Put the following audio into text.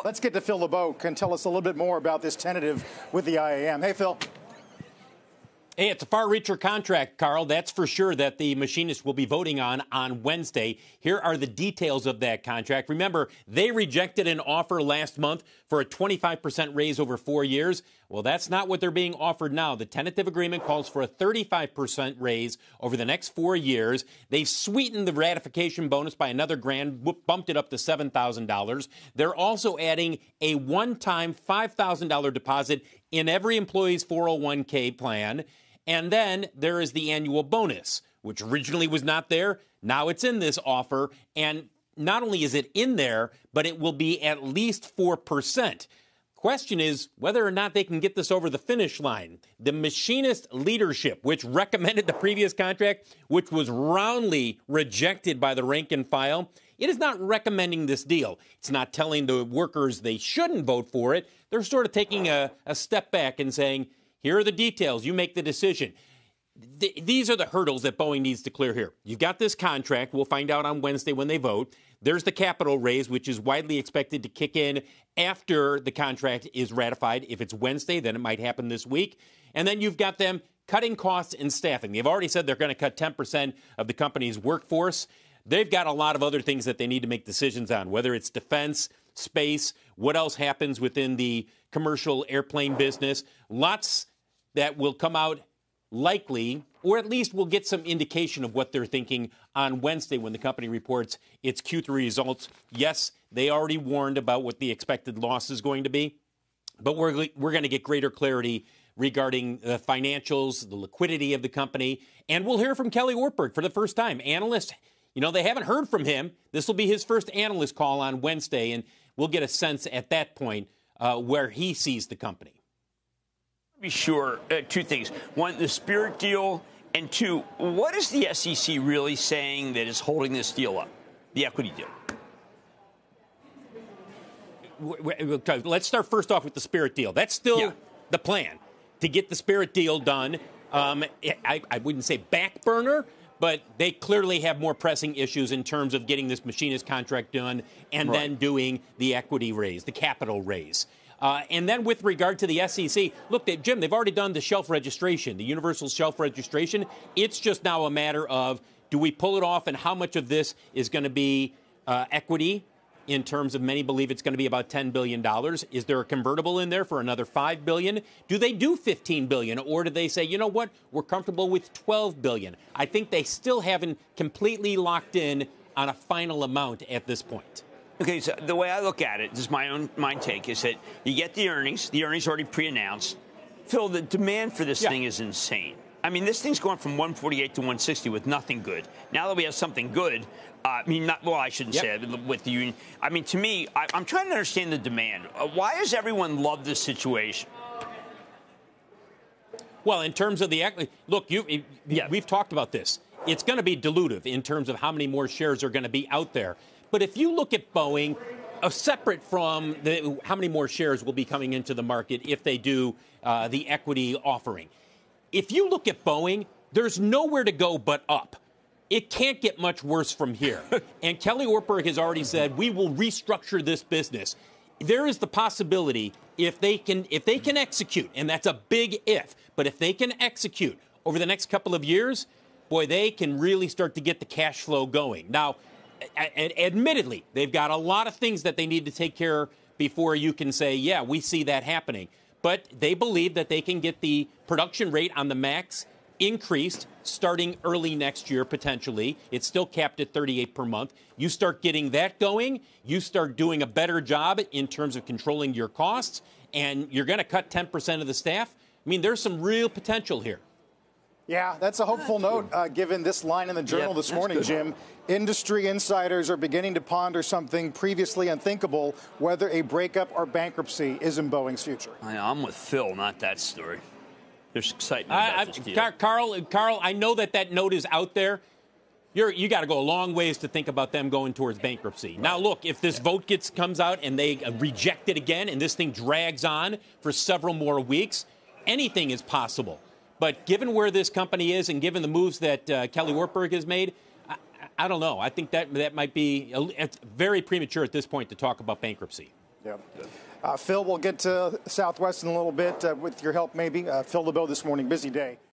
Let's get to Phil Lebeau, can tell us a little bit more about this tentative with the IAM. Hey, Phil. Hey, it's a far-reacher contract, Carl. That's for sure that the machinists will be voting on Wednesday. Here are the details of that contract. Remember, they rejected an offer last month for a 25% raise over 4 years. Well, that's not what they're being offered now. The tentative agreement calls for a 35% raise over the next 4 years. They've sweetened the ratification bonus by another grand, bumped it up to $7,000. They're also adding a one-time $5,000 deposit in every employee's 401k plan. And then there is the annual bonus, which originally was not there. Now it's in this offer. And not only is it in there, but it will be at least 4%. Question is whether or not they can get this over the finish line. The machinist leadership, which recommended the previous contract, which was roundly rejected by the rank and file, it is not recommending this deal. It's not telling the workers they shouldn't vote for it. They're sort of taking a step back and saying, here are the details. You make the decision. These are the hurdles that Boeing needs to clear here. You've got this contract. We'll find out on Wednesday when they vote. There's the capital raise, which is widely expected to kick in after the contract is ratified. If it's Wednesday, then it might happen this week. And then you've got them cutting costs and staffing. They've already said they're going to cut 10% of the company's workforce. They've got a lot of other things that they need to make decisions on, whether it's defense, space, what else happens within the commercial airplane business. Lots that will come out likely, or at least we'll get some indication of what they're thinking on Wednesday when the company reports its Q3 results. Yes, they already warned about what the expected loss is going to be, but we're going to get greater clarity regarding the financials, the liquidity of the company, and we'll hear from Kelly Ortberg for the first time. Analysts, they haven't heard from him. This will be his first analyst call on Wednesday, and we'll get a sense at that point where he sees the company. Be sure, two things. One, the Spirit deal, and two, what is the SEC really saying that is holding this deal up, the equity deal? Let's start first off with the Spirit deal. That's still the plan, to get the Spirit deal done. I wouldn't say back burner, but they clearly have more pressing issues in terms of getting this machinist contract done and then doing the equity raise, the capital raise. And then with regard to the SEC, look, Jim, they've already done the shelf registration, the universal shelf registration. It's just now a matter of, do we pull it off, and how much of this is going to be equity in terms of many believe it's going to be about $10 billion. Is there a convertible in there for another $5 billion? Do they do $15 billion, or do they say, you know what, we're comfortable with $12 billion? I think they still haven't completely locked in on a final amount at this point. Okay, so the way I look at it, this is my take, is that you get the earnings already pre-announced. Phil, the demand for this thing is insane. I mean, this thing's going from 148 to 160 with nothing good. Now that we have something good, I shouldn't say it with the union. I mean, to me, I'm trying to understand the demand. Why does everyone love this situation? Well, in terms of the equity, look, we've talked about this. It's going to be dilutive in terms of how many more shares are going to be out there. But if you look at Boeing, separate from how many more shares will be coming into the market if they do the equity offering, if you look at Boeing, there's nowhere to go but up. It can't get much worse from here. And Kelly Ortberg has already said, we will restructure this business. There is the possibility if they can execute, and that's a big if, but if they can execute over the next couple of years, boy, they can really start to get the cash flow going. Now, admittedly, they've got a lot of things that they need to take care of before you can say, yeah, we see that happening. But they believe that they can get the production rate on the MAX increased starting early next year, potentially. It's still capped at 38 per month. You start getting that going, you start doing a better job in terms of controlling your costs, and you're going to cut 10% of the staff. I mean, there's some real potential here. Yeah, that's a hopeful note, given this line in the Journal this morning, Jim. Industry insiders are beginning to ponder something previously unthinkable, whether a breakup or bankruptcy is in Boeing's future. I'm with Phil, not that story. There's excitement about this deal. Carl, I know that note is out there. You got to go a long ways to think about them going towards bankruptcy. Right. Now, look, if this vote comes out and they reject it again and this thing drags on for several more weeks, anything is possible. But given where this company is and given the moves that Kelly Ortberg has made, I don't know. I think that might be it's very premature at this point to talk about bankruptcy. Yeah. Phil, we'll get to Southwest in a little bit with your help, maybe. Phil Lebeau this morning, busy day.